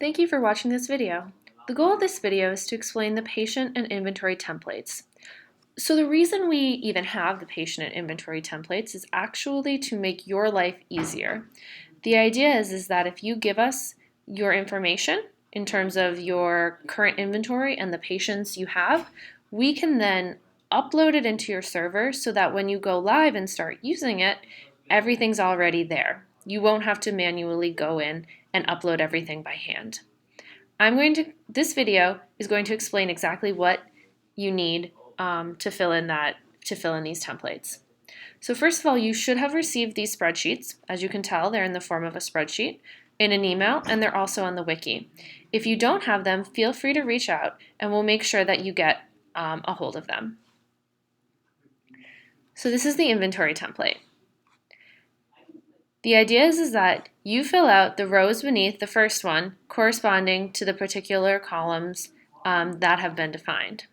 Thank you for watching this video. The goal of this video is to explain the patient and inventory templates. So the reason we even have the patient and inventory templates is actually to make your life easier. The idea is that if you give us your information in terms of your current inventory and the patients you have, we can then upload it into your server so that when you go live and start using it, everything's already there. You won't have to manually go in and upload everything by hand. This video is going to explain exactly what you need to fill in these templates. So first of all, you should have received these spreadsheets. As you can tell, they're in the form of a spreadsheet in an email, and they're also on the wiki. If you don't have them, feel free to reach out, and we'll make sure that you get a hold of them. So this is the inventory template. The idea is that you fill out the rows beneath the first one corresponding to the particular columns that have been defined.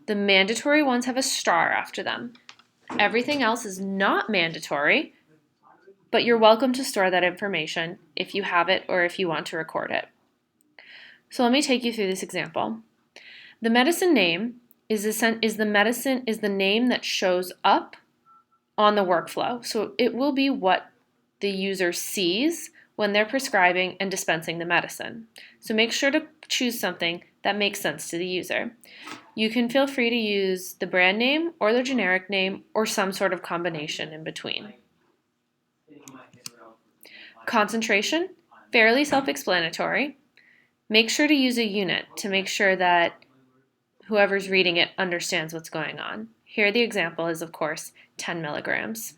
The mandatory ones have a star after them. Everything else is not mandatory, but you're welcome to store that information if you have it or if you want to record it. So let me take you through this example. The medicine name is the name that shows up on the workflow. So it will be what the user sees when they're prescribing and dispensing the medicine. So make sure to choose something that makes sense to the user. You can feel free to use the brand name or the generic name or some sort of combination in between. Concentration, fairly self-explanatory. Make sure to use a unit to make sure that whoever's reading it understands what's going on. Here the example is, of course, 10 milligrams.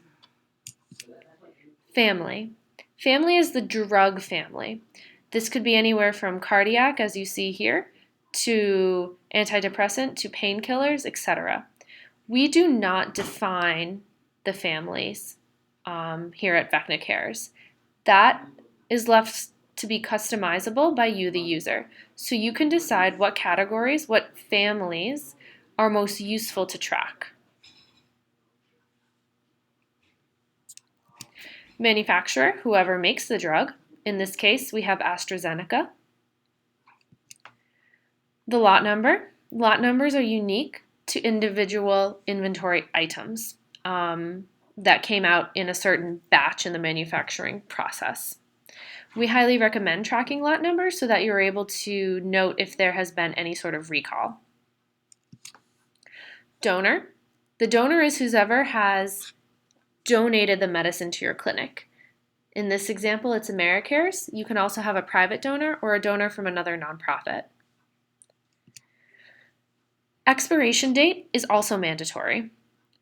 Family. Family is the drug family. This could be anywhere from cardiac, as you see here, to antidepressant, to painkillers, etc. We do not define the families here at Vecna Cares. That is left to be customizable by you, the user. So you can decide what categories, what families are most useful to track. Manufacturer, whoever makes the drug. In this case, we have AstraZeneca. The lot number. Lot numbers are unique to individual inventory items that came out in a certain batch in the manufacturing process. We highly recommend tracking lot numbers so that you're able to note if there has been any sort of recall. Donor. The donor is whoever has donated the medicine to your clinic. In this example, it's AmeriCares. You can also have a private donor or a donor from another nonprofit. Expiration date is also mandatory.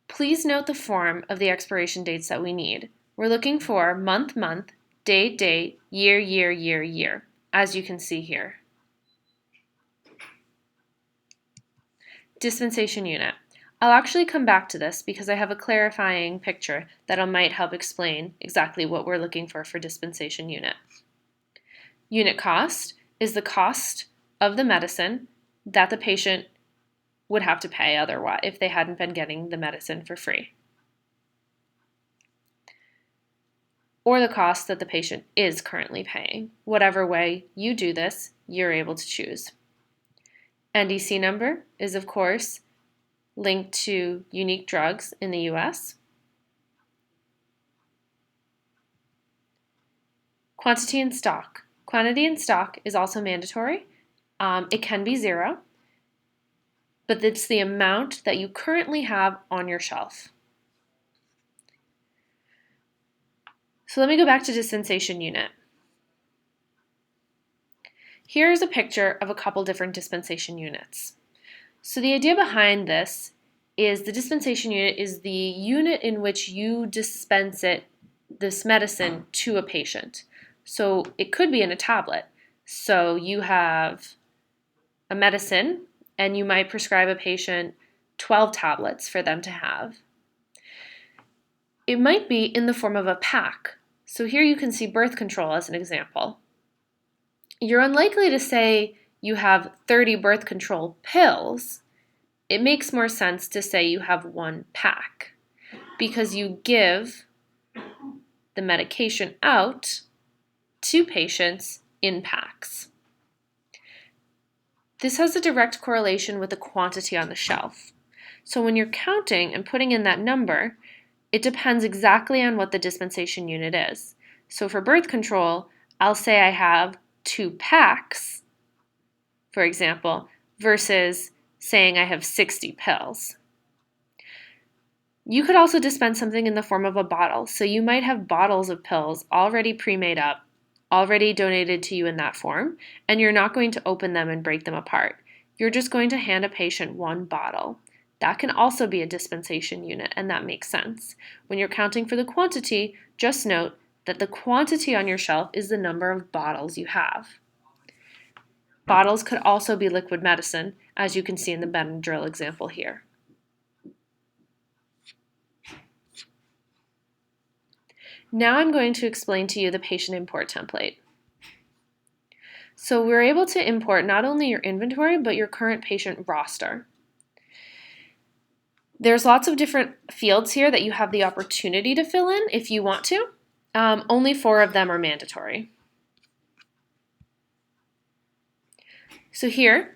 Please note the form of the expiration dates that we need. We're looking for month, date, year, as you can see here. Dispensation unit. I'll actually come back to this because I have a clarifying picture that might help explain exactly what we're looking for dispensation unit. Unit cost is the cost of the medicine that the patient would have to pay otherwise if they hadn't been getting the medicine for free, or the cost that the patient is currently paying. Whatever way you do this, you're able to choose. NDC number is, of course, linked to unique drugs in the US. Quantity in stock. Quantity in stock is also mandatory. It can be 0, but it's the amount that you currently have on your shelf. So let me go back to dispensation unit. Here's a picture of a couple different dispensation units. So the idea behind this is the dispensation unit is the unit in which you dispense this medicine to a patient. So it could be in a tablet. So you have a medicine and you might prescribe a patient 12 tablets for them to have. It might be in the form of a pack. So here you can see birth control as an example. You're unlikely to say you have 30 birth control pills. It makes more sense to say you have 1 pack because you give the medication out to patients in packs. This has a direct correlation with the quantity on the shelf. So when you're counting and putting in that number, it depends exactly on what the dispensation unit is. So for birth control, I'll say I have 2 packs, for example, versus saying I have 60 pills. You could also dispense something in the form of a bottle. So you might have bottles of pills already pre-made up, already donated to you in that form, and you're not going to open them and break them apart. You're just going to hand a patient one bottle. That can also be a dispensation unit, and that makes sense. When you're counting for the quantity, just note that the quantity on your shelf is the number of bottles you have. Bottles could also be liquid medicine, as you can see in the Benadryl example here. Now I'm going to explain to you the patient import template. So we're able to import not only your inventory, but your current patient roster. There's lots of different fields here that you have the opportunity to fill in if you want to. Only 4 of them are mandatory. So here,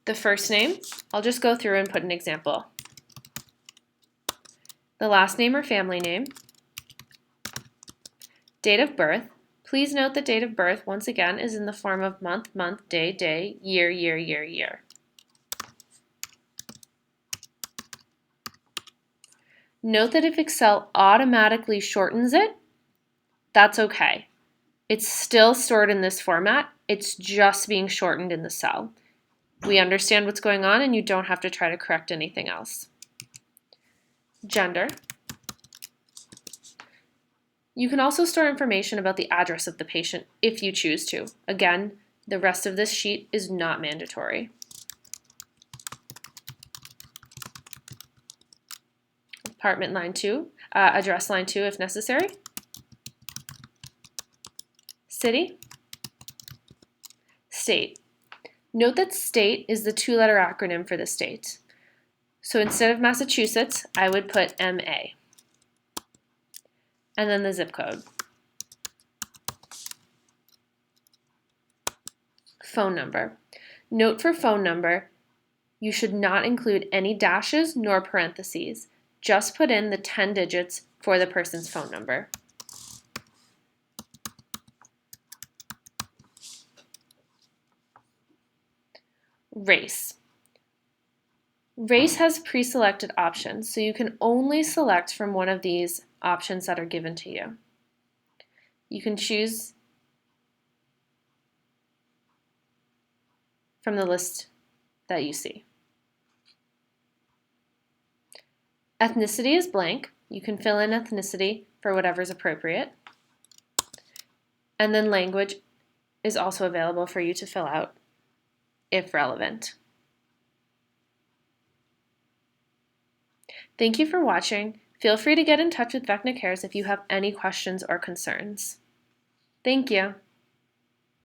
the first name, I'll just go through and put an example. The last name or family name. Date of birth. Please note that date of birth, once again, is in the form of month, month, day, day, year, year, year, year. Note that if Excel automatically shortens it, that's okay. It's still stored in this format. It's just being shortened in the cell. We understand what's going on, and you don't have to try to correct anything else. Gender. You can also store information about the address of the patient if you choose to. Again, the rest of this sheet is not mandatory. Apartment line 2, address line 2 if necessary. City. State. Note that state is the 2-letter acronym for the state. So instead of Massachusetts, I would put MA. And then the zip code. Phone number. Note for phone number, you should not include any dashes nor parentheses. Just put in the 10 digits for the person's phone number. Race. Race has pre-selected options, so you can only select from one of these options that are given to you. You can choose from the list that you see. Ethnicity is blank. You can fill in ethnicity for whatever is appropriate. And then language is also available for you to fill out if relevant. Thank you for watching. Feel free to get in touch with Vecna Cares if you have any questions or concerns. Thank you.